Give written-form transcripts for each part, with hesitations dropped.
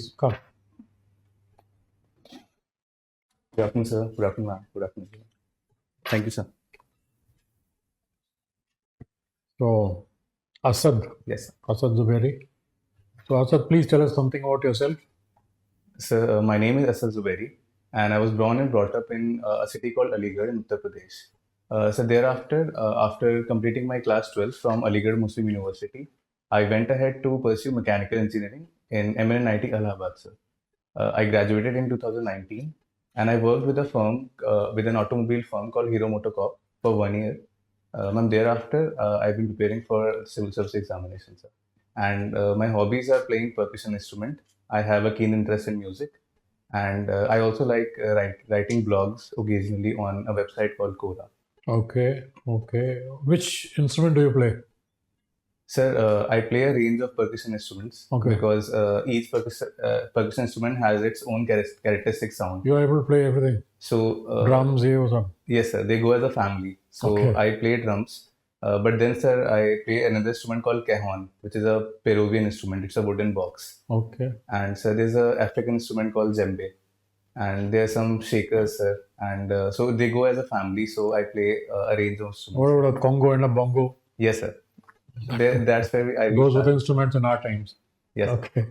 please come. Good afternoon, sir. Good afternoon, ma'am. Good afternoon, sir. Thank you, sir. So, ASAD, Yes, sir. ASAD Zuberi. So, ASAD, please tell us something about yourself. Sir, my name is ASAD ZUBERI, and I was born and brought up in a city called Aligarh in Uttar Pradesh. So thereafter, after completing my class 12 from Aligarh Muslim University, I went ahead to pursue mechanical engineering in MNIT Allahabad, sir. I graduated in 2019, and I worked with a firm, with an automobile firm called Hero Motocorp for 1 year. And thereafter, I've been preparing for civil service examinations, sir. And my hobbies are playing percussion instrument. I have a keen interest in music, and I also like writing blogs occasionally on a website called Quora. Okay, okay. Which instrument do you play? Sir, I play a range of percussion instruments Okay. because each percussion instrument has its own characteristic sound. You are able to play everything. So, Drums, or something. yes, sir, they go as a family. So Okay. I play drums, but then, sir, I play another instrument called cajon, which is a Peruvian instrument. It's a wooden box. Okay. And so there's a African instrument called djembe, and there are some shakers, sir. And so they go as a family. So I play a range of instruments. What about a Congo and a bongo? Yes, sir. That's where I Those were the started. instruments in our times. Yes, sir. Okay.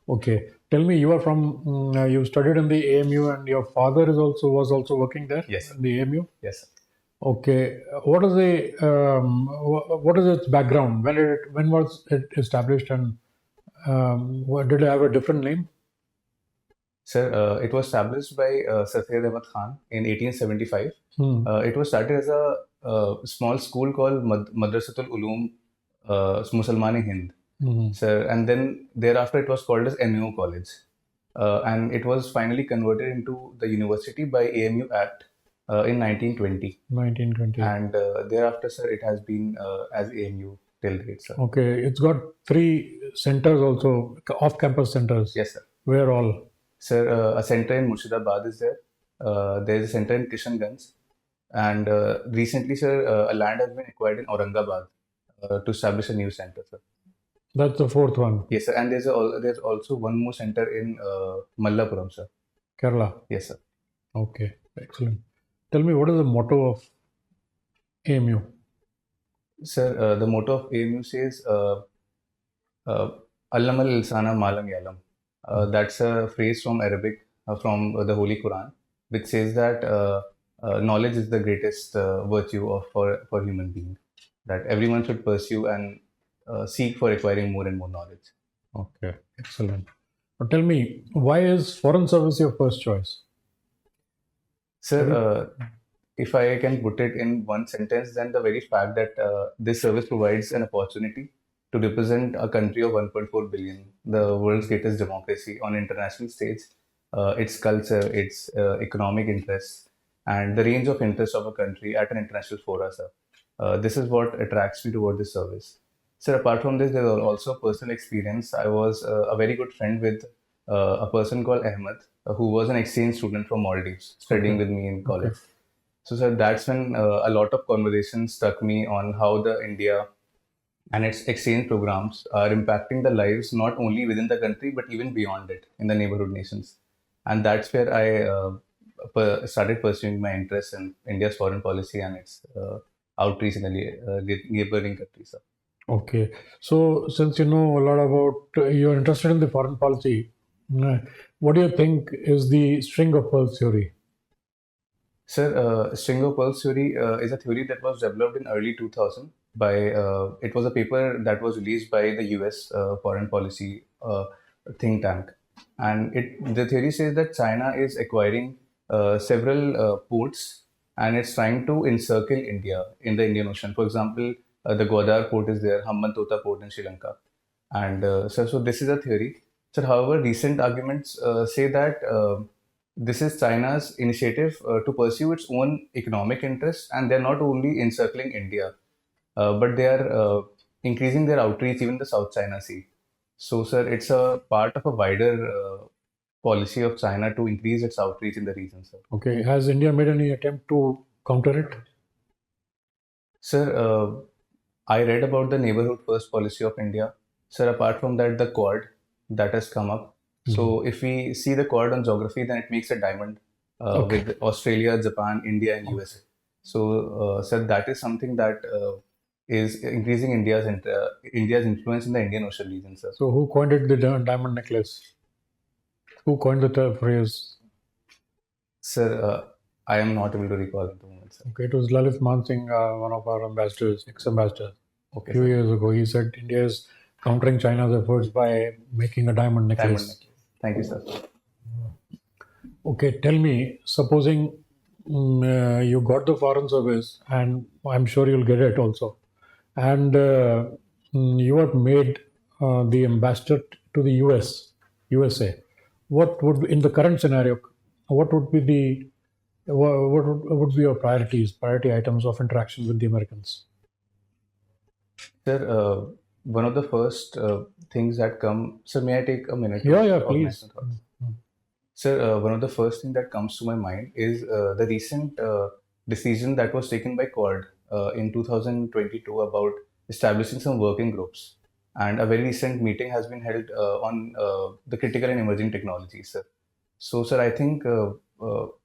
Okay. Tell me, you are from, you studied in the AMU and your father was also working there? Yes, sir. In the AMU? Yes, sir. Okay. What is what is its background? When was it established, and did it have a different name? Sir, it was established by Sir Syed Ahmad Khan in 1875. It was started as a small school called Madrasatul Uloom Musalman-e-Hind. Sir, and then thereafter it was called as MUO College. And it was finally converted into the university by AMU Act in 1920. 1920. And thereafter, sir, it has been as AMU till date, sir. Okay. It's got 3 centers also, off-campus centers. Yes, sir. Where all? Sir, a center in Murshidabad is there. There is a center in Kishanganj. And recently, sir, a land has been acquired in Aurangabad to establish a new center, sir. That's the 4th one. Yes, sir. And there's also one more center in Mallapuram, sir. Kerala. Yes, sir. Okay. Excellent. Tell me, what is the motto of AMU? Sir, the motto of AMU says, Allam al-Ilsana Malam Yalam. That's a phrase from Arabic, from the Holy Quran, which says that knowledge is the greatest virtue for human being. That everyone should pursue and seek for acquiring more and more knowledge. Okay, excellent. Now tell me, why is foreign service your first choice? Sir, if I can put it in one sentence, then the very fact that this service provides an opportunity to represent a country of 1.4 billion, the world's greatest democracy on international stage, its culture, its economic interests, and the range of interests of a country at an international fora, sir. This is what attracts me toward this service. Sir, apart from this, there's also personal experience. I was a very good friend with a person called Ahmed, who was an exchange student from Maldives, studying with me in college. So, sir, that's when a lot of conversations struck me on how the India and its exchange programs are impacting the lives not only within the country but even beyond it in the neighborhood nations. And that's where I started pursuing my interest in India's foreign policy and its outreach in the neighboring countries, sir. Okay, so since you know a lot about, you're interested in the foreign policy, what do you think is the string of pearls theory? Sir, string of pearls theory is a theory that was developed in early 2000 by, it was a paper that was released by the US foreign policy think tank. And the theory says that China is acquiring several ports and it's trying to encircle India in the Indian Ocean. For example, the Gwadar port is there, Hambantota port in Sri Lanka. And so this is a theory. So, however, recent arguments say that this is China's initiative to pursue its own economic interests, and they're not only encircling India, but they are increasing their outreach even the South China Sea. So, sir, it's a part of a wider policy of China to increase its outreach in the region, sir. Okay, has India made any attempt to counter it? Sir, I read about the neighborhood first policy of India. Sir, apart from that, the Quad that has come up. So if we see the chord on geography, then it makes a diamond with Australia, Japan, India, and USA. So, sir, that is something that is increasing India's influence in the Indian Ocean region, sir. So who coined it, the diamond necklace? Who coined the phrase? Sir, I am not able to recall at the moment, sir. Okay, it was Lalit Mansingh, one of our ambassadors, ex-ambassadors. Okay, A few years ago, he said India is countering China's efforts by making a diamond necklace. Diamond necklace. Thank you, sir. Okay, tell me, supposing you got the foreign service, and I'm sure you'll get it also, and you are made the ambassador to the USA. What would, in the current scenario, what would be what would be your priority items of interaction with the Americans? Sir, one of the first things that come. Sir, may I take a minute? Yeah, please. Sir, one of the first thing that comes to my mind is the recent decision that was taken by Quad in 2022 about establishing some working groups. And a very recent meeting has been held on the critical and emerging technologies, sir. So, sir, I think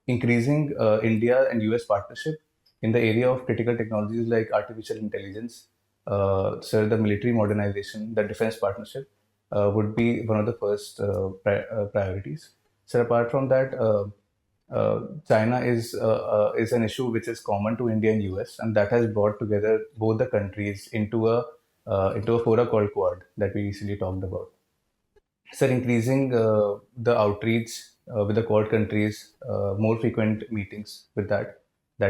increasing India and US partnership in the area of critical technologies like artificial intelligence, sir, the military modernization, the defense partnership would be one of the first priorities. So apart from that, China is an issue which is common to India and US, and that has brought together both the countries into a fora called Quad that we recently talked about. So increasing the outreach with the Quad countries, more frequent meetings with that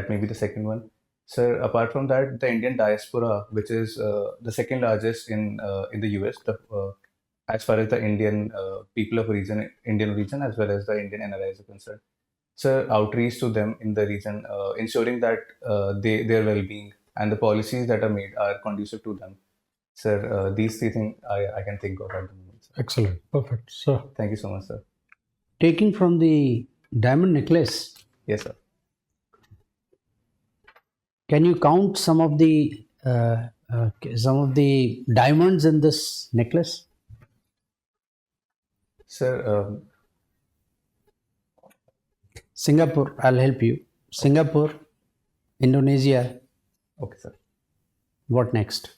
may be the second one. So apart from that, the Indian diaspora, which is the second largest in the US, as far as the Indian people of Indian region, as well as the Indian NRIs are concerned. So outreach to them in the region, ensuring that their well-being and the policies that are made are conducive to them. Sir, these three things I can think of at the moment. Sir. Excellent. Perfect. Sir. Thank you so much, sir. Taking from the diamond necklace. Yes, sir. Can you count some of the diamonds in this necklace? Sir, Singapore, I'll help you. Singapore, Indonesia. Okay, sir. What next?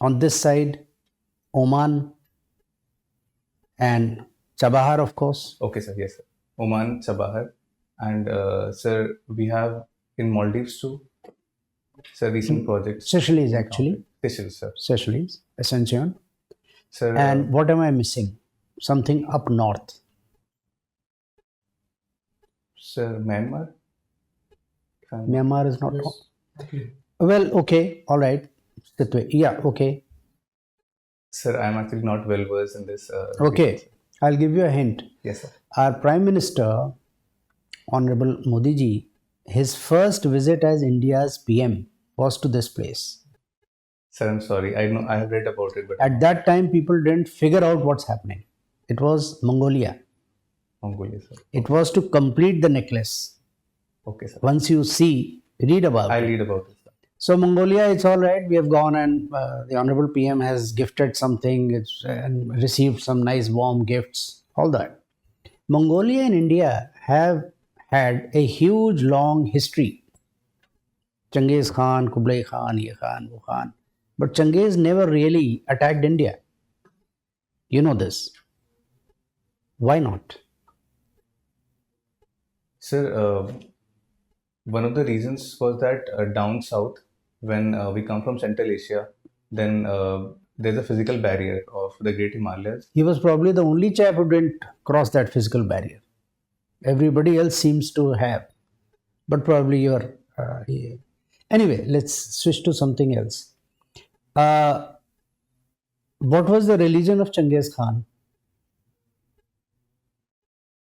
On this side, Oman and Chabahar, of course. Okay, sir. Yes, sir. Oman, Chabahar. And, sir, we have in Maldives too. Sir, recent projects. Seychelles, actually. Seychelles, sir. Seychelles, Ascension. Sir, and what am I missing? Something up north. Sir, Myanmar? Myanmar is not. Yes. Well, okay, all right. Yeah, okay. Sir, I'm actually not well versed in this. Okay, I'll give you a hint. Yes, sir. Our Prime Minister, Honorable Modi ji, his first visit as India's PM was to this place. Sir, I'm sorry. I know I have read about it, but at that time, people didn't figure out what's happening. It was Mongolia. Mongolia, sir. It was to complete the necklace. Okay, sir. Once you read about it. I'll read about it, sir. So Mongolia, it's all right. We have gone and the Honorable PM has gifted something and received some nice warm gifts, all that. Mongolia and India have had a huge, long history. Genghis Khan, Kublai Khan, Ye Khan, Wo Khan. But Genghis never really attacked India. You know this. Why not? Sir, one of the reasons was that down south, when we come from Central Asia, then there's a physical barrier of the Great Himalayas. He was probably the only chap who didn't cross that physical barrier. Everybody else seems to have. But probably you're... Anyway, let's switch to something else. What was the religion of Genghis Khan?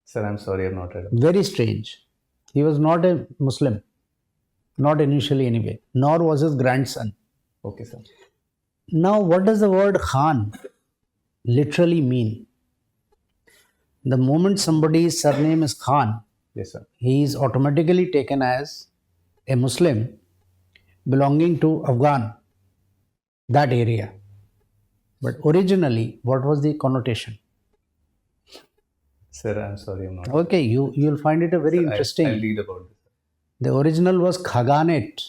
Sir, I'm sorry, I've not read about it. Very strange. He was not a Muslim. Not initially anyway. Nor was his grandson. Okay, sir. Now, what does the word Khan literally mean? The moment somebody's surname is Khan, yes, sir, he is automatically taken as a Muslim belonging to Afghan, that area. But originally, what was the connotation? Sir, I'm sorry, I'm not. Okay, you'll find it a very Sir, interesting. I'll read about this. The original was Khaganate,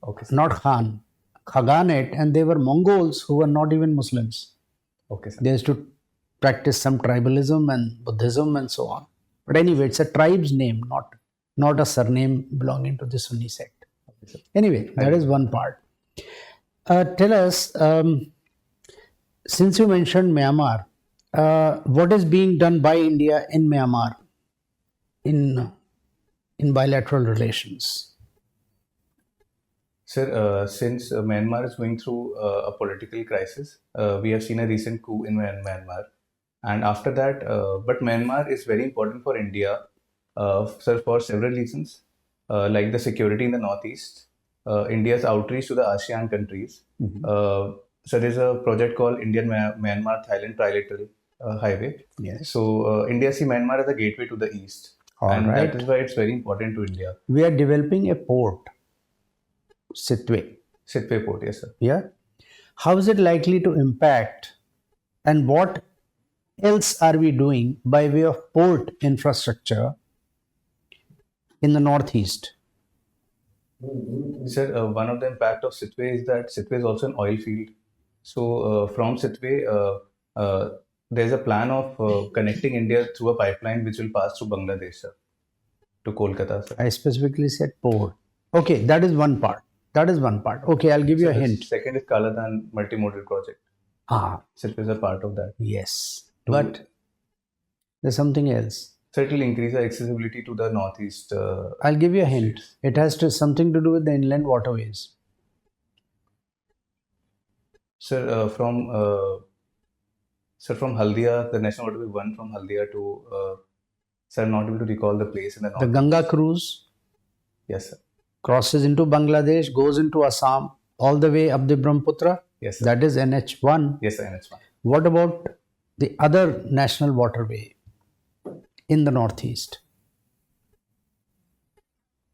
Okay, sir. not Khan. Khaganate, and they were Mongols who were not even Muslims. Okay, sir. They used to practice some tribalism and Buddhism and so on. But anyway, it's a tribe's name, not a surname belonging to the Sunni sect. Okay, sir. Anyway, that is one part. Tell us, since you mentioned Myanmar, what is being done by India in Myanmar in bilateral relations? Sir, since Myanmar is going through a political crisis, we have seen a recent coup in Myanmar. And after that, but Myanmar is very important for India, sir, for several reasons, like the security in the northeast, India's outreach to the ASEAN countries. So there's a project called Indian Myanmar Thailand Trilateral Highway. Yes. So India see Myanmar as a gateway to the east, All and right. that is why it's very important to India. We are developing a port, Sitwe. Sitwe Port, yes, sir. Yeah. How is it likely to impact, and what else are we doing by way of port infrastructure in the northeast? Sir, one of the impact of Sitwe is that Sitwe is also an oil field. So from Sitwe, there's a plan of connecting India through a pipeline which will pass through Bangladesh, sir, to Kolkata, sir. I specifically said port. Okay, that is one part. That is one part. Okay, I'll give you a The hint. second is Kaladan multimodal project. Sitwe is a part of that. Yes. But there's something else. So it will increase the accessibility to the northeast. I'll give you a hint. It has something to do with the inland waterways. Sir, from Haldia, the National Waterway 1 from Haldia to, sir, I'm not able to recall the place in the north. The Ganga cruise Yes, sir. crosses into Bangladesh, goes into Assam, all the way up the Brahmaputra. Yes, sir. That is NH1. Yes, sir, NH1. What about the other national waterway in the northeast?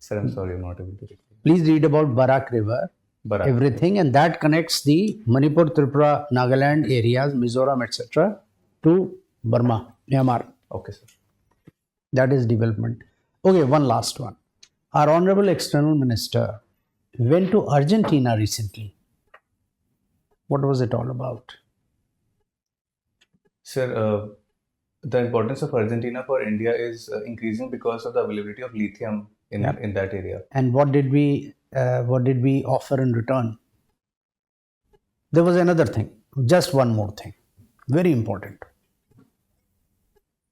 Sir, I'm sorry, I'm not able to recall. Please read about Barak River, Barak. everything, and that connects the Manipur, Tripura, Nagaland areas, Mizoram, etc. to Burma, Myanmar. Okay, sir. That is development. Okay, one last one. Our Honorable External Minister went to Argentina recently. What was it all about? Sir, the importance of Argentina for India is increasing because of the availability of lithium in that area. And what did we offer in return? There was another thing, just one more thing, very important.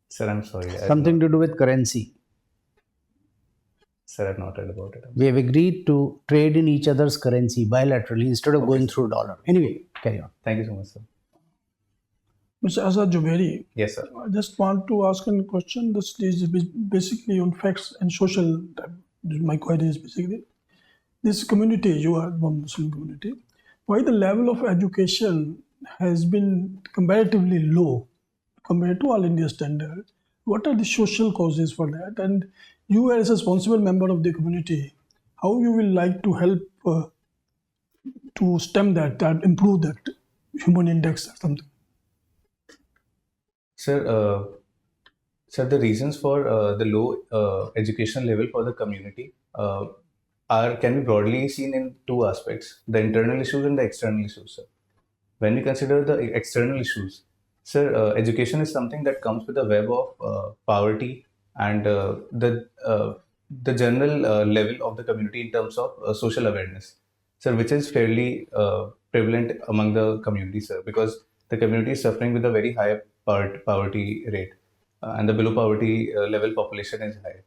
Sir, I'm sorry. Something to do with currency. Sir, I've not read about it. We have agreed to trade in each other's currency bilaterally instead of going through dollar. Anyway, carry on. Thank you so much, sir. Mr. ASAD ZUBERI, Yes, sir. I just want to ask a question. This is basically on facts and social. My query is basically this community, you are one Muslim community, why the level of education has been comparatively low compared to all India standard? What are the social causes for that? And you as a responsible member of the community, how you will like to help to stem that, improve that human index or something? Sir, the reasons for the low education level for the community can be broadly seen in two aspects: the internal issues and the external issues, sir. When we consider the external issues, sir, education is something that comes with a web of poverty and the general level of the community in terms of social awareness, sir, which is fairly prevalent among the community, sir, because the community is suffering with a very high poverty rate, and the below poverty level population is high.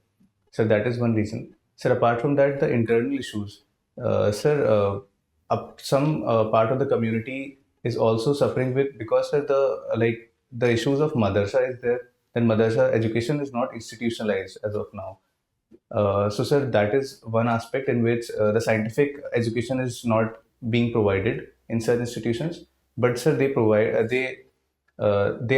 So that is one reason. Sir, apart from that, the internal issues, sir, some part of the community is also suffering with, because sir, the issues of madrasa is there, then madrasa education is not institutionalized as of now. So sir, that is one aspect in which the scientific education is not being provided in such institutions. But sir, they provide they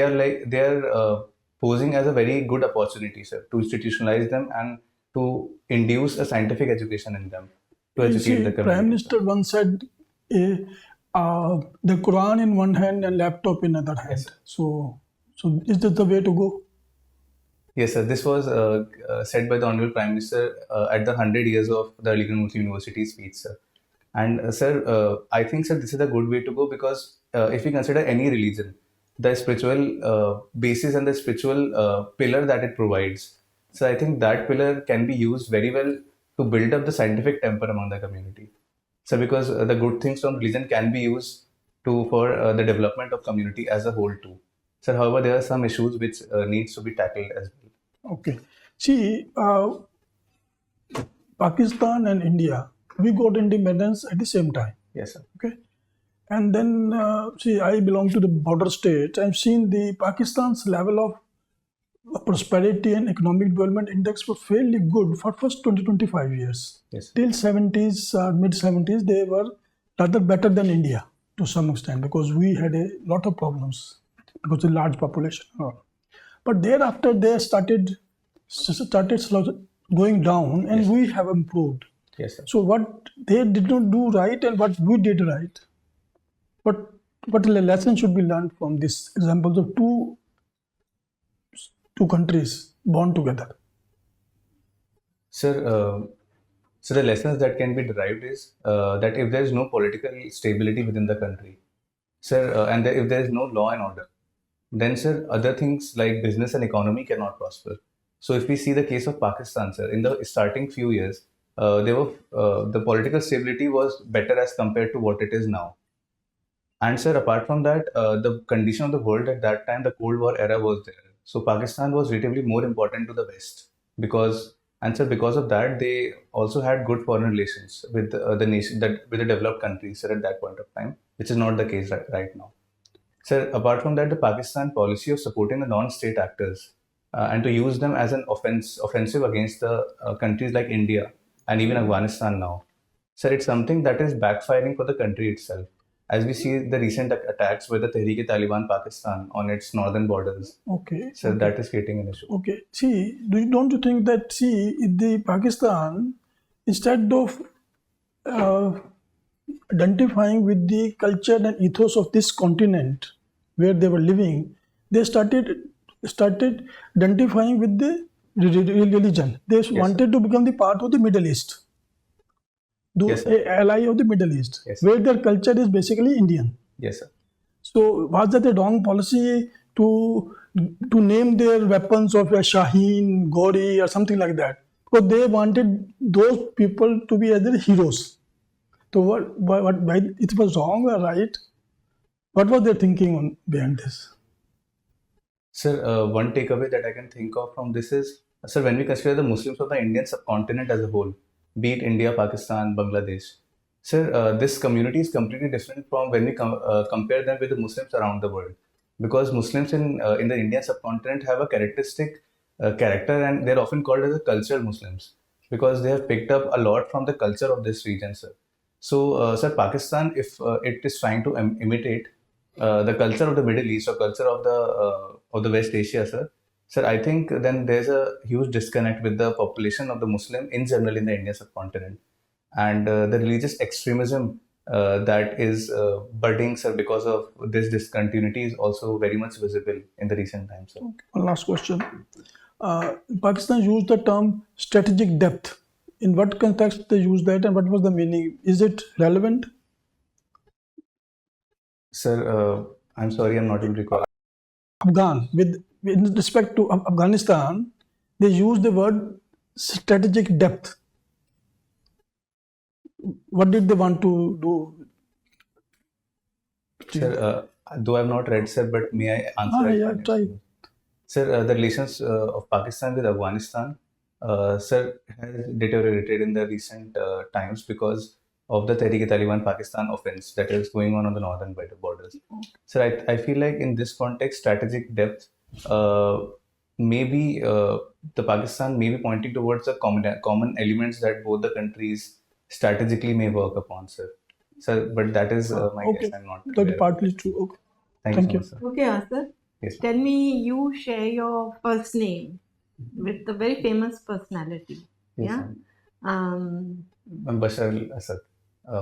are posing as a very good opportunity, sir, to institutionalize them and to induce a scientific education in them to You educate see, the community. Prime Minister once said the Quran in one hand and laptop in other hand. Yes, sir. So is that the way to go? Yes, sir. This was said by the Honorable Prime Minister at the 100 years of the Aligarh Muslim University speech, sir. And sir, I think, sir, this is a good way to go because if we consider any religion, the spiritual basis and the spiritual pillar that it provides, so I think that pillar can be used very well to build up the scientific temper among the community. So because the good things from religion can be used to for the development of community as a whole too. Sir, however, there are some issues which needs to be tackled as well. Okay. See, Pakistan and India, we got independence at the same time. Yes, sir. Okay. And then, see, I belong to the border state. I've seen the Pakistan's level of prosperity and economic development index was fairly good for first 20-25 years. Yes. Till 70s, mid 70s, they were rather better than India to some extent because we had a lot of problems because of the large population. But thereafter, they started going down, and we have improved. Yes, sir. So what they did not do right and what we did right. But what lesson should be learned from this examples of two countries born together? Sir, so the lessons that can be derived is that if there is no political stability within the country, sir, and if there is no law and order, then, sir, other things like business and economy cannot prosper. So if we see the case of Pakistan, sir, in the starting few years, the political stability was better as compared to what it is now. And sir, apart from that, the condition of the world at that time, the Cold War era was there. So Pakistan was relatively more important to the West because, and sir, because of that, they also had good foreign relations with the nation with the developed countries, sir, at that point of time, which is not the case right now. Sir, apart from that, the Pakistan policy of supporting the non-state actors and to use them as an offensive against the countries like India and even Afghanistan now, sir, it's something that is backfiring for the country itself. As we see the recent attacks with the Tehreek-e-Taliban Pakistan on its northern borders, Okay. so that is creating an issue. Okay. See, don't you think that, see, the Pakistan, instead of identifying with the culture and ethos of this continent where they were living, they started identifying with the religion. They wanted to become the part of the Middle East. Yes, An ally of the Middle East, yes, where their culture is basically Indian. Yes, sir. So was that a wrong policy to name their weapons of a Shaheen, Gori, or something like that? Because they wanted those people to be as their heroes. So why it was wrong or right? What was their thinking behind this? Sir, one takeaway that I can think of from this is, sir, when we consider the Muslims of the Indian subcontinent as a whole, be it India, Pakistan, Bangladesh, sir, this community is completely different from when we compare them with the Muslims around the world. Because Muslims in the Indian subcontinent have a characteristic character, and they're often called as the cultural Muslims because they have picked up a lot from the culture of this region, sir. So, sir, Pakistan, if it is trying to imitate the culture of the Middle East or culture of the West Asia, sir. Sir, I think then there's a huge disconnect with the population of the Muslim in general in the Indian subcontinent, and the religious extremism that is budding, sir, because of this discontinuity is also very much visible in the recent times, sir. Okay. One last question. Pakistan used the term strategic depth. In what context they use that, and what was the meaning? Is it relevant? Sir, I'm sorry, I'm not able to recall. Afghan, with respect to Afghanistan, they use the word strategic depth. What did they want to do? Sir, though I've not read, sir, but may I answer? Yeah, try. Sir, the relations of Pakistan with Afghanistan, sir, has deteriorated in the recent times because of the Tehreek-e-Taliban Pakistan offense that is going on the northern borders. Sir, I feel like in this context, strategic depth, maybe the Pakistan may be pointing towards the common elements that both the countries strategically may work upon, sir. Sir, but that is my guess. I'm not. That is partly true. Okay. Thank you, sir. Okay, Asad. Yes, Tell me, you share your first name with a very famous personality. yes, Yeah. I'm Bashar al-Assad,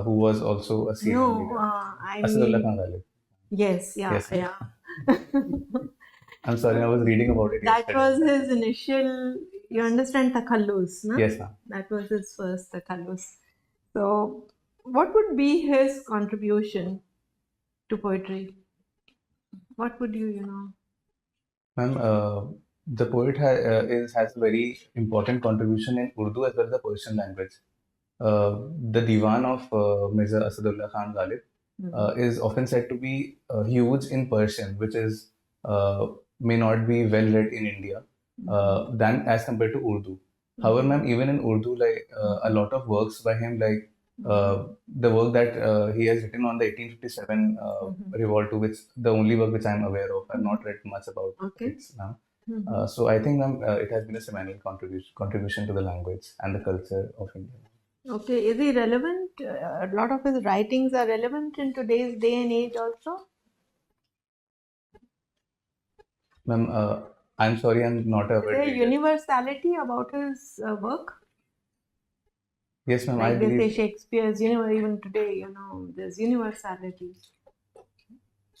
who was also a senior No, leader. I Asadullah mean, Khan Ghalib. yes, yeah, Yes, sir. yeah. I'm sorry, I was reading about it That yesterday. was his initial, you understand, takallus, no? Yes, ma'am. That was his first takallus. So, what would be his contribution to poetry? What would you? Ma'am, the poet has a very important contribution in Urdu as well as the Persian language. The Diwan of Mirza Asadullah Khan Ghalib is often said to be huge in Persian, which is may not be well read in India than as compared to Urdu. However, ma'am, even in Urdu, like a lot of works by him, like the work that he has written on the 1857 revolt, to which the only work which I am aware of. I've not read much about Okay. it now. So I think, ma'am, it has been a seminal contribution to the language and the culture of India. Okay, is he relevant? A lot of his writings are relevant in today's day and age also. Ma'am, I'm sorry, I'm not a Is there reader. universality about his work? Yes, ma'am, I Like they say believe. Shakespeare's, even today, there's universality.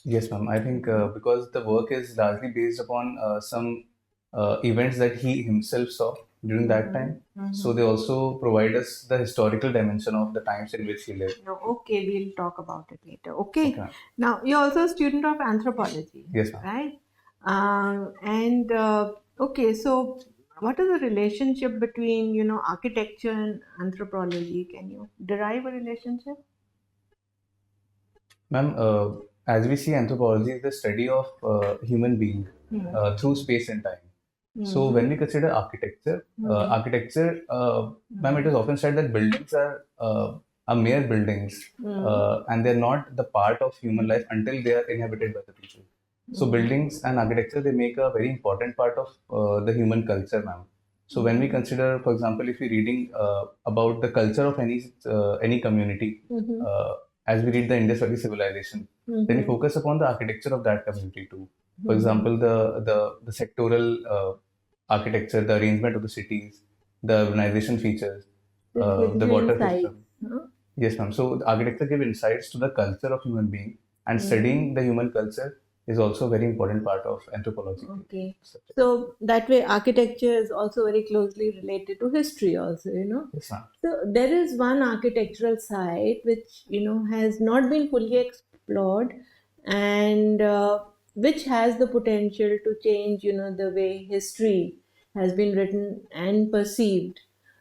Yes, ma'am. I think because the work is largely based upon some events that he himself saw during that time. So they also provide us the historical dimension of the times in which he lived. No, okay, we'll talk about it later. Okay. Okay, ma'am. Now, you're also a student of anthropology, Yes, ma'am. right? Okay, so what is the relationship between, architecture and anthropology? Can you derive a relationship? Ma'am, as we see, anthropology is the study of human being through space and time. So when we consider architecture, ma'am, it is often said that buildings are mere buildings, and they're not the part of human life until they are inhabited by the people. So buildings and architecture, they make a very important part of the human culture, ma'am. So when we consider, for example, if we're reading about the culture of any community, as we read the Indus Valley civilization, then we focus upon the architecture of that community too. For example, the sectoral architecture, the arrangement of the cities, the urbanization features, the water system. Yes, ma'am. So the architecture gives insights to the culture of human being, and studying the human culture is also a very important part of anthropology. Okay. So that way, architecture is also very closely related to history, also, Yes, ma'am. So there is one architectural site which, has not been fully explored and which has the potential to change, the way history has been written and perceived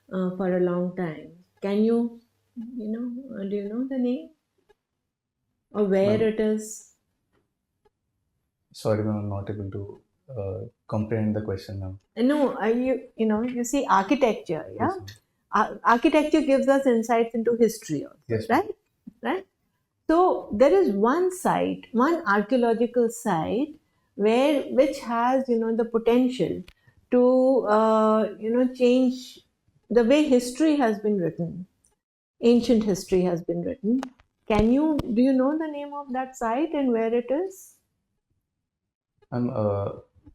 for a long time. Can you, do you know the name or where Ma'am. it is? Sorry, ma'am, I'm not able to comprehend the question now. No, you see architecture, yeah? Yes, ma'am. Architecture gives us insights into history also, Yes, ma'am. right? So there is one site, one archaeological site which has, the potential to, change the way history has been written, ancient history has been written. Do you know the name of that site and where it is?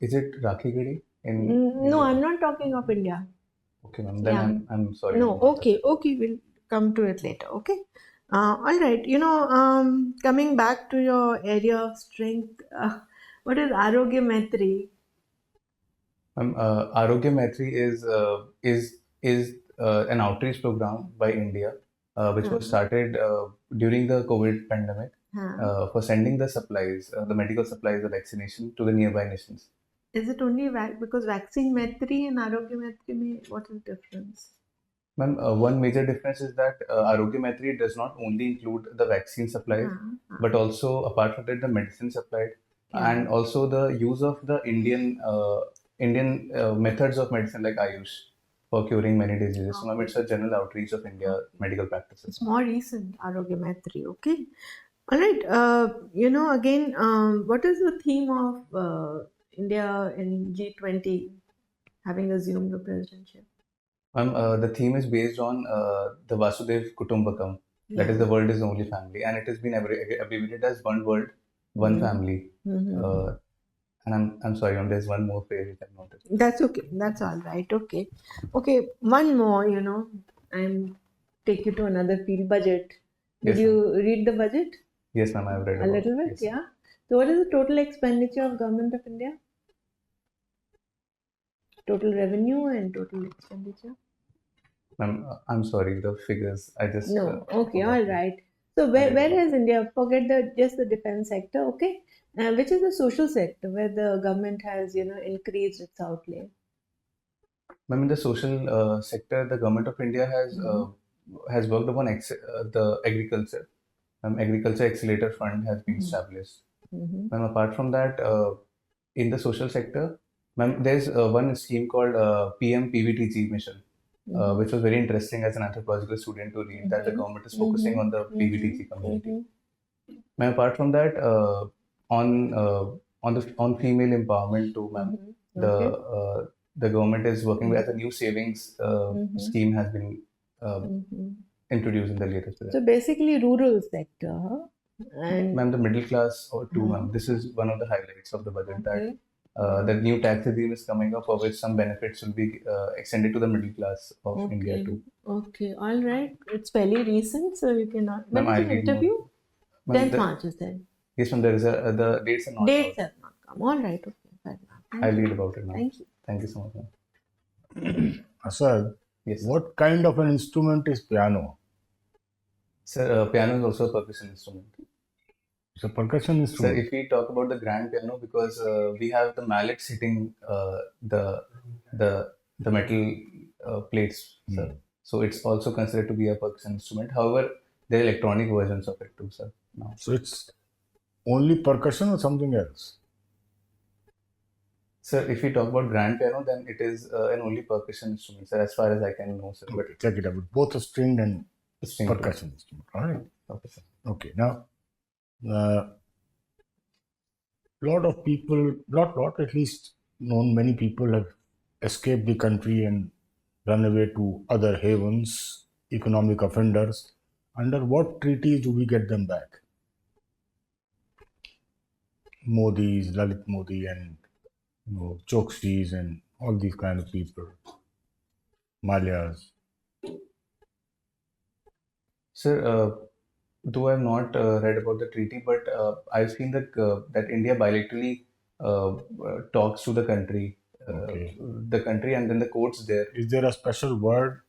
Is it Rakhigiri in No, India? I'm not talking of India. Okay, ma'am. Then Yeah. I'm sorry. No, I'm not okay, we'll come to it later. Okay. All right. Coming back to your area of strength, what is Arogya Maitri? Arogya Maitri is an outreach program by India, which was started during the COVID pandemic for sending the supplies, the medical supplies, the vaccination to the nearby nations. Is it only because vaccine Maitri and Arogya Maitri, what is the difference? Ma'am, one major difference is that Arogya Maitri does not only include the vaccine supplies, but also apart from that, the medicine supplied, and also the use of the Indian methods of medicine like Ayush for curing many diseases. So, ma'am, it's a general outreach of India medical practices. It's more recent, Arogya Maitri. Okay. All right. Again, what is the theme of India in G20 having assumed the presidency? The theme is based on the Vasudev Kutumbakam, that is, the world is the only family, and it has been abbreviated as one world, one family. And I'm sorry, there's one more phrase which I'm not. That's okay. That's all right. Okay. Okay. One more, I'm take you to another field, budget. Did Yes, you read the budget? Yes, ma'am, I've read A about little it. bit, Yes. yeah. So what is the total expenditure of Government of India? total revenue and total expenditure? I'm sorry, the figures. I just No. Okay. forgot All them. right. So I where, did where forget. has India, forget just the defense sector, okay? Which is the social sector where the government has, increased its outlay? Ma'am, in the social sector, the government of India has worked upon the agriculture. Agriculture Accelerator Fund has been established. Mm-hmm. Ma'am, apart from that, in the social sector, ma'am, there's one scheme called PM PVTG mission, which was very interesting as an anthropological student to read that the government is focusing on the PVTG community. Ma'am, apart from that, on on female empowerment too, ma'am, Okay. the government is working with a new savings scheme has been introduced in the latest. So basically rural sector, huh? And Ma'am, the middle class or two, ma'am. This is one of the highlights of the budget that okay. the new tax regime is coming up, for which some benefits will be extended to the middle class of India Okay. too. Okay. All right. It's fairly recent, so you cannot. When Ma'am, is I'll the read more. interview? Ma'am, 10th the, March, you said. yes, ma'am, there is the dates are not Dates out. have not come. All right. Okay. Fair enough. Thank I'll you. read about it now. Thank you. Thank you so much, ma'am. Asad, Yes, sir. what kind of an instrument is piano? Sir, piano is also a percussion instrument. It's a percussion Sir, instrument. if we talk about the grand piano, because we have the mallets hitting the the metal plates, sir. So it's also considered to be a percussion instrument. However, there are electronic versions of it too, sir. Now, So it's only percussion or something else? sir, if we talk about grand piano, then it is an only percussion instrument, sir, as far as I can know, sir. But Okay, check it out. Both a stringed and string too. percussion instrument. All right. Okay, sir. Okay. Now, lot of people, at least many people have escaped the country and run away to other havens, economic offenders. Under what treaties do we get them back? Modi's, Lalit Modi, and Choksi's, and all these kind of people, Malias. Sir, though I have not read about the treaty, but I've seen that India bilaterally talks to the country, Okay. and then the courts there. Is there a special word?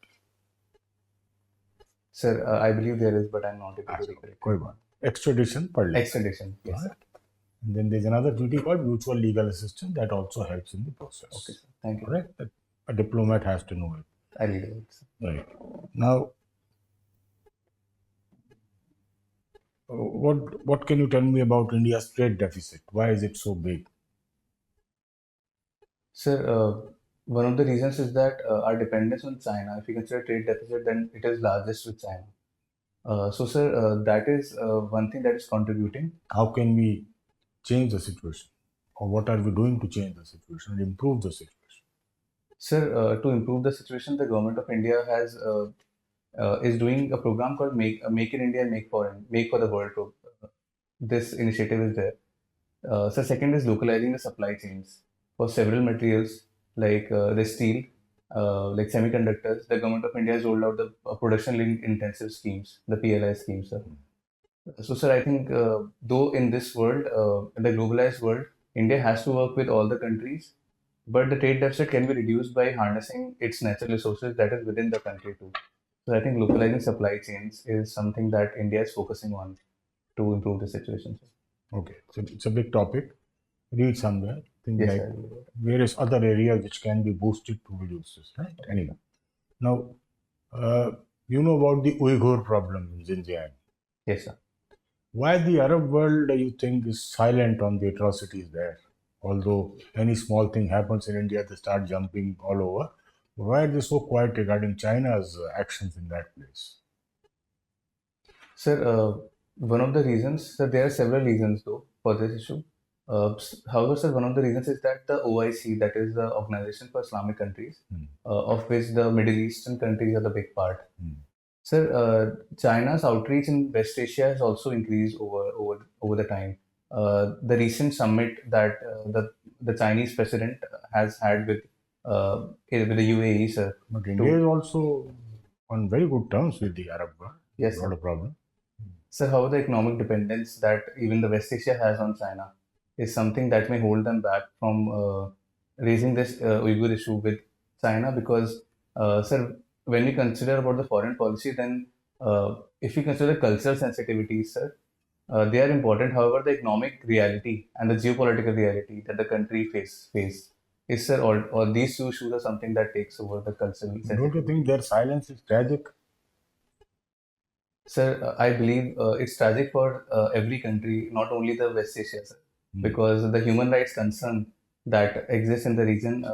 Sir, I believe there is, but I'm not able to recollect. कोई बात. Extradition per letter. Extradition, yes, sir. And then there's another treaty called mutual legal assistance that also helps in the process. Okay, sir. Thank you. Correct? That a diplomat has to know it. I read about it, sir. Right. Now, what can you tell me about India's trade deficit? Why is it so big? Sir, one of the reasons is that our dependence on China, if you consider trade deficit, then it is largest with China. So, sir, that is one thing that is contributing. How can we change the situation? Or what are we doing to change the situation and improve the situation? Sir, to improve the situation, the government of India is doing a program called Make in India, Make for the World. This initiative is there. So second is localizing the supply chains for several materials like the steel, like semiconductors. The government of India has rolled out the production-linked intensive schemes, the PLI schemes, sir. So, sir, I think though in this world, in the globalized world, India has to work with all the countries, but the trade deficit can be reduced by harnessing its natural resources that is within the country too. So, I think localizing supply chains is something that India is focusing on to improve the situation, sir. Okay, so it's a big topic. Read somewhere. Things Yes, like sir. various other areas which can be boosted to reduce this. Right? Anyway, now you know about the Uyghur problem in Xinjiang. Yes, sir. Why the Arab world, do you think, is silent on the atrocities there? Although any small thing happens in India, they start jumping all over. Why are they so quiet regarding China's actions in that place? Sir, one of the reasons, sir, there are several reasons though for this issue. However, sir, one of the reasons is that the OIC, that is the Organization for Islamic Countries, of which the Middle Eastern countries are the big part. Sir, China's outreach in West Asia has also increased over the time. The recent summit that the Chinese president has had with the UAE, sir. But India is also on very good terms with the Arab world. Yes, Not sir. a problem. Sir, how the economic dependence that even the West Asia has on China is something that may hold them back from raising this Uyghur issue with China because, sir, when we consider about the foreign policy, then if we consider cultural sensitivities, sir, they are important. However, the economic reality and the geopolitical reality that the country face is, sir, or these two issues are something that takes over the cultural Don't you sensitivity. think their silence is tragic? Sir, I believe it's tragic for every country, not only the West Asia, sir, because the human rights concern that exists in the region.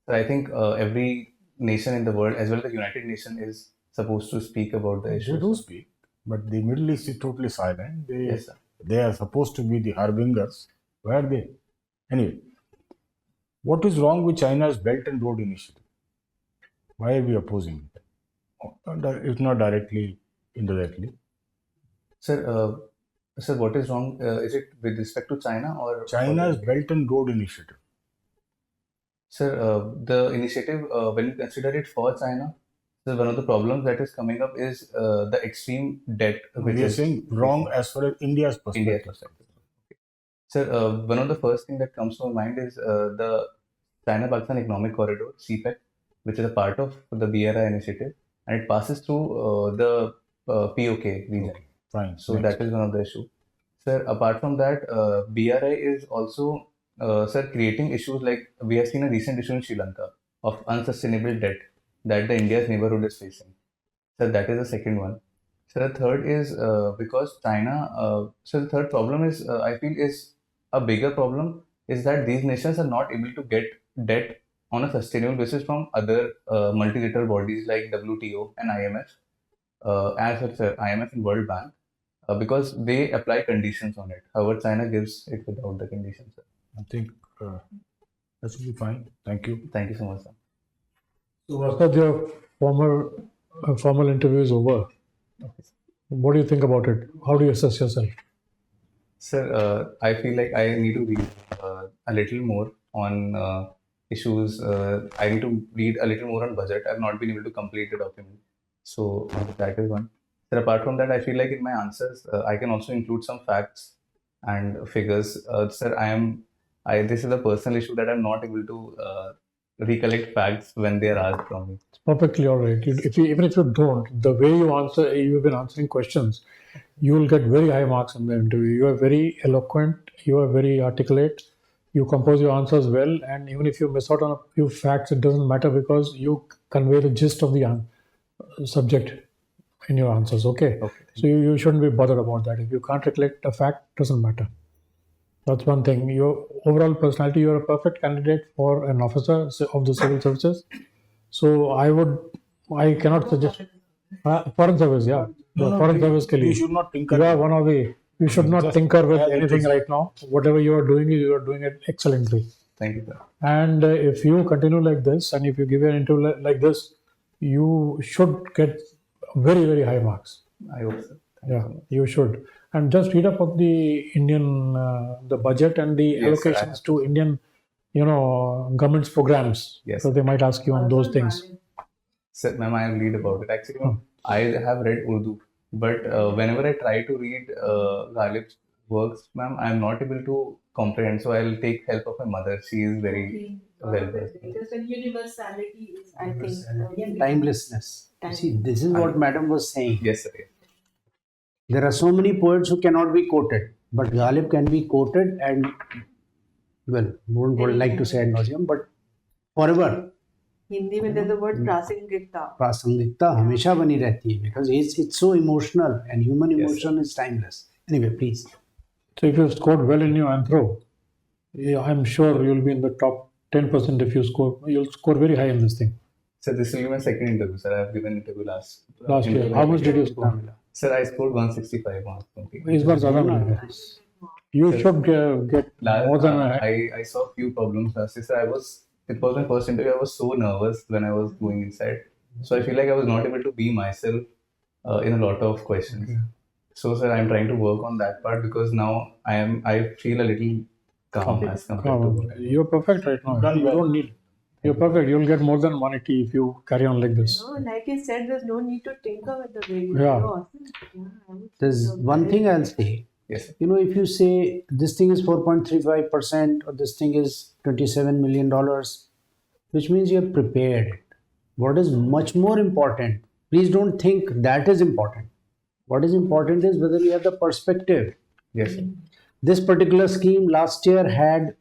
I think every nation in the world, as well as the United Nations, is supposed to speak about the They issue. do speak, but the Middle East is totally silent. Yes, sir. They are supposed to be the harbingers. Where are they? Anyway, what is wrong with China's Belt and Road Initiative? Why are we opposing it? If not directly, indirectly. Sir, sir, what is wrong? Is it with respect to China or China's Belt and Road Initiative. Sir, the initiative, when you consider it for China, so one of the problems that is coming up is the extreme debt, which We are is saying wrong as far as India's India's perspective. perspective. Okay. Sir, one of the first thing that comes to my mind is the China-Pakistan Economic Corridor, CPEC, which is a part of the BRI initiative, and it passes through the POK region. Okay, fine. So next. that is one of the issue. Sir, apart from that, BRI is also, sir, creating issues like we have seen a recent issue in Sri Lanka of unsustainable debt that the India's neighborhood is facing. So that is the second one. So the third is because China. So the third problem is I feel is a bigger problem is that these nations are not able to get debt on a sustainable basis from other multilateral bodies like WTO and IMF, as well as IMF and World Bank, because they apply conditions on it. However, China gives it without the conditions. Sir. I think that should be fine. Thank you. Thank you so much, sir. So, Asad, your formal interview is over. What do you think about it? How do you assess yourself? Sir, I feel like I need to read a little more on issues. I need to read a little more on budget. I've not been able to complete the document. So that is one. Sir, apart from that, I feel like in my answers, I can also include some facts and figures. Sir, this is a personal issue that I'm not able to recollect facts when they are asked from me. It's perfectly all right. Even if you don't, the way you've been answering questions, you will get very high marks in the interview. You are very eloquent, you are very articulate, you compose your answers well, and even if you miss out on a few facts, it doesn't matter because you convey the gist of the subject in your answers. Okay. So you shouldn't be bothered about that. If you can't recollect a fact, it doesn't matter. That's one thing. Your overall personality, you're a perfect candidate for an officer of the civil services. So I cannot suggest foreign service, yeah. The foreign service ke liye. You should not tinker. You are one of the. You should not tinker with anything right now. Whatever you are doing it excellently. Thank you, sir. And if you continue like this, and if you give an interview like this, you should get very, very high marks. I hope so. Yeah, you should. And just read up on the Indian, the budget and the allocations to Indian, government's programs. Yes. So they might ask you on those things. Sir, ma'am, I read about it. Actually, I have read Urdu, but whenever I try to read Ghalib's works, ma'am, I am not able to comprehend. So I'll take help of my mother. She is very well versed. Just a universality is, I think, Timelessness. See, this is what Madam was saying. Yes, sir. Yes. There are so many poets who cannot be quoted, but Ghalib can be quoted and, well, would like to say ad nauseum, but forever. Hindi में there's the word प्रासंगिकता. प्रासंगिकता हमेशा बनी रहती है because it's so emotional and human emotion is timeless. Anyway, please. So if you've scored well in your anthro, I'm sure you'll be in the top 10% if you'll score very high in this thing. Sir, this will be my second interview, sir. I have given interview last year. How much did you score? Sir, I scored 165 marks. इस बार ज़्यादा मिलेगा. You should get more than I saw few problems last year. Sir, it was my first interview. I was so nervous when I was going inside. So I feel like I was not able to be myself in a lot of questions. Okay. So, sir, I'm trying to work on that part because now I feel a little calm as compared to. You're perfect right now. You don't need. You're perfect. You'll get more than 180 if you carry on like this. No, like he said, there's no need to tinker with the way you There's one thing I'll say. Yes, sir. You know, if you say this thing is 4.35% or this thing is $27 million, which means you have prepared it. What is much more important, please don't think that is important. What is important is whether you have the perspective. Yes, sir. This particular scheme last year had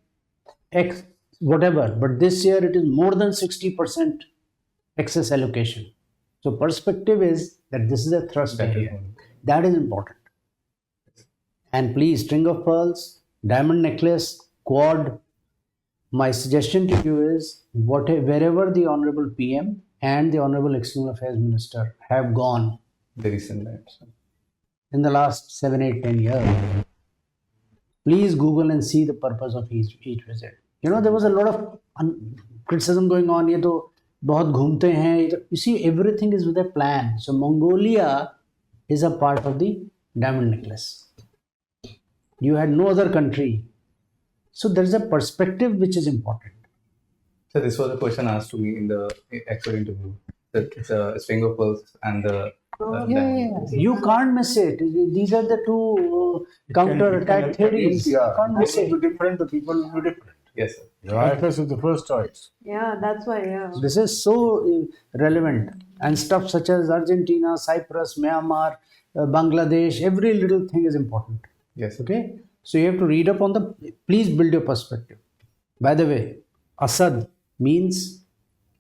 X whatever, but this year it is more than 60% excess allocation. So perspective is that this is a thrust That is area. one. That is important. And please, string of pearls, diamond necklace, quad. My suggestion to you is wherever the Honorable PM and the Honorable External Affairs Minister have gone The recent times. in the last 7, 8, 10 years, please Google and see the purpose of each visit. You know, there was a lot of criticism going on. ये तो बहुत घूमते हैं. You see, everything is with a plan. So Mongolia is a part of the diamond necklace. You had no other country. So there is a perspective which is important. So this was a question asked to me in the actual interview. The string of pearls and the diamond. You can't miss it. These are the two counter-attack theories. You can't miss it. It will be different, the people will be different. Yes, sir. Your IFS is the first choice. Yeah, that's why. Yeah. This is so relevant. And stuff such as Argentina, Cyprus, Myanmar, Bangladesh, every little thing is important. Yes, sir. Okay? So you have to read up on the... Please build your perspective. By the way, ASAD means...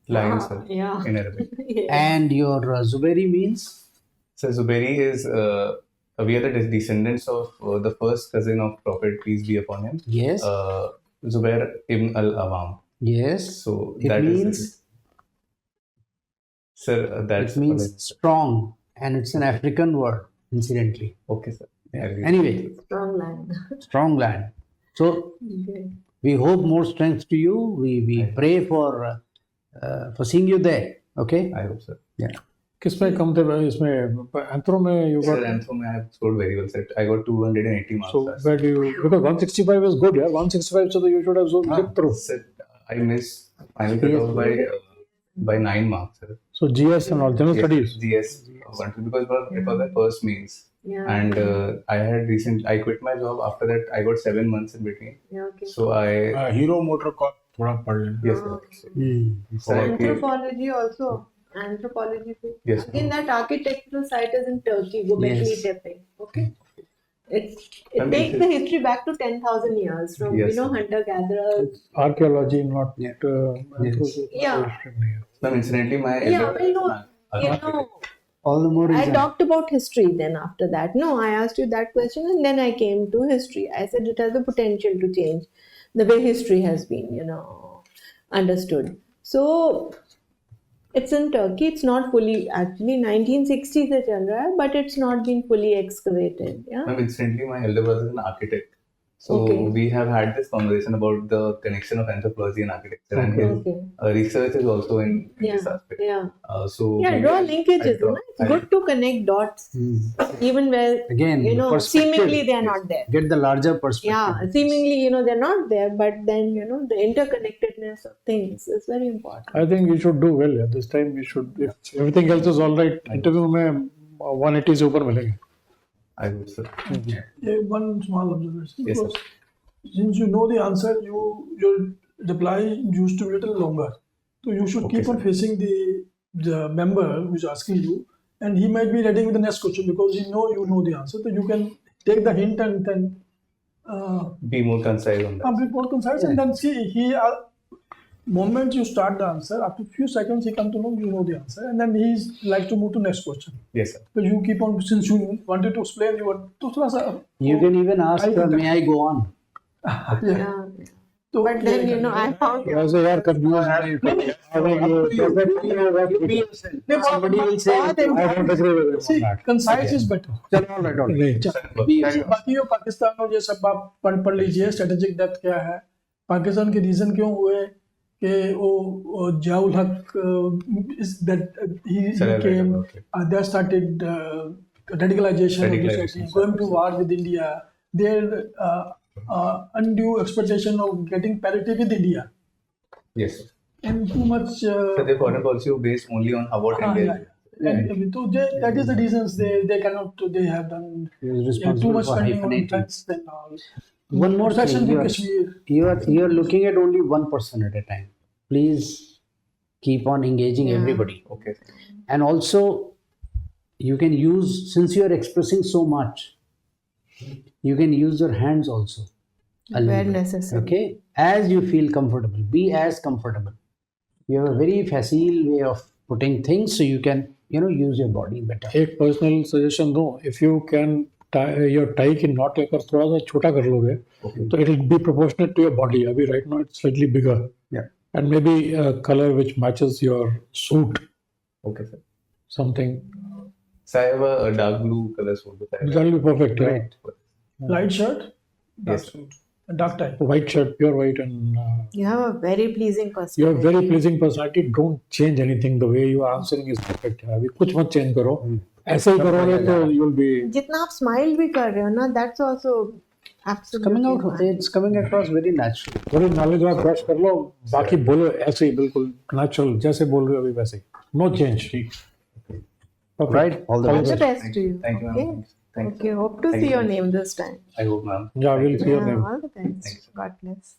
Lion, sir. Yeah. In Arabic. And your Zuberi means... So Zuberi is, we are the descendants of the first cousin of Prophet, peace be upon him, Yes. Zubair ibn al-Awam. Yes. So It that is means... Sir, that's It means strong. And it's an African word, incidentally. okay, sir. Anyway, Strong land. strong land. So Okay. we hope more strength to you. We pray for seeing you there. Okay? I hope, sir. Yeah. किसमें कम थे इसमें anthro में you Sir, got and from I have scored very well, sir. I got 280 marks. so sir. where do you because 165 is good, yeah, 165 so you should have zoomed through. Sir, I missed final cutoff by 9 marks, sir. So GS and all general studies. GS because it was my first means. Yeah. And I quit my job. After that, I got 7 months in between. Yeah, okay. So I, Hero motor का थोड़ा पढ़ लेना. yes, sir. So I came- Anthropology also. Anthropology too. Yes, sir. Again, that architectural site is in Turkey, Göbekli Yes. Tepe. Okay. It I mean, takes the history back to 10,000 years from Yes, sir. hunter gatherers. Archaeology, not Yeah. anthropology. Yeah. So incidentally, my Yeah, elder well, no, brother is an All the more I reason. talked about history then after that. No, I asked you that question and then I came to history. I said it has the potential to change the way history has been, understood. So it's in Turkey. It's not fully, actually 1960 se chal raha hai, but it's not been fully excavated. Yeah. Ma'am, incidentally, my elder brother is an architect. So Okay. we have had this conversation about the connection of anthropology and architecture, and his Okay. research is also in Yeah. this aspect. Yeah. So Yeah, we- draw linkages. I draw- It's good to connect dots, even where, Again, the perspective. seemingly they are not there. Get the larger perspective. Yeah, seemingly, they're not there, but then, the interconnectedness of things is very important. I think you should do well. Yeah. This time you should. If everything else is all right, interview में 180 से ऊपर मिलेंगे. I hope so. One small observation. Yes, sir. Because since you know the answer, your reply used to be a little longer. So you should Okay, keep on sir. facing the member who is asking you, and he might be ready with the next question because you know the answer. So you can take the hint and then Be more concise on that. be more concise, and then see moment you start the answer, after a few seconds he come to know you know the answer, and then he's like to move to next question. Yes, sir. But you keep on, since you wanted to explain, you want to थोड़ा सा You can even ask, may I go on? Yeah. तो But then, I found ऐसे यार confused. Somebody will say, I don't agree with see, him on that. concise is better. चलो, all right, all right. नहीं. बाकी ये पाकिस्तान और ये सब आप पढ़ लीजिए स्ट्रेटेजिक डेप्थ क्या है, पाकिस्तान के रीजन क्यों हुए कि वो जियाउल हक is that he Sir, I read came about it. they started radicalization of this Radicalization, country, going to war with India, their undue expectation of getting parity with India, Yes, sir. and too much So their foreign policy was based only on what India yeah. is. And that is the reasons they cannot. They have done He was too responsible much for spending on hyphenating. defense and all. One more Fashion thing, in Kashmir. you are looking at only one person at a time. Please keep on engaging Yeah. everybody. Okay. And also, you can use, since you are expressing so much, you can use your hands also. a little Where bit, necessary. Okay, as you feel comfortable, be as comfortable. You have a very facile way of putting things, so you can use your body better. एक personal suggestion दूं, if you can your tie की knot लेकर थोड़ा सा छोटा कर लोगे तो it will be proportionate to your body. अभी right now it's slightly bigger Yeah. And maybe colour which matches your suit, Okay, sir. Something So I have a dark blue color suit. Which I that will be perfect. Right. Light shirt, dark Yes. suit, a dark tie. White shirt, pure white, and You have a very pleasing you have personality. very pleasing personality. Don't change anything. The way you are answering is perfect. अभी कुछ मत change करो. ऐसे ही करोगे तो you will be. जितना आप smile भी कर रहे हो ना, that's also absolutely Coming out, fine. it's coming across very natural. थोड़ी नॉलेज आप ब्रश कर लो, बाकी बोलो ऐसे ही बिल्कुल नेचुरल जैसे बोल रहे हो अभी वैसे ही. No change. Perfect. Right? All the All best. the best to you. Thank you, ma'am. Okay? Thank you. Okay, hope to Thank see you your so much. name this time. I hope, ma'am. Yeah, we'll see your Yeah, name. all the best. Thanks. God bless.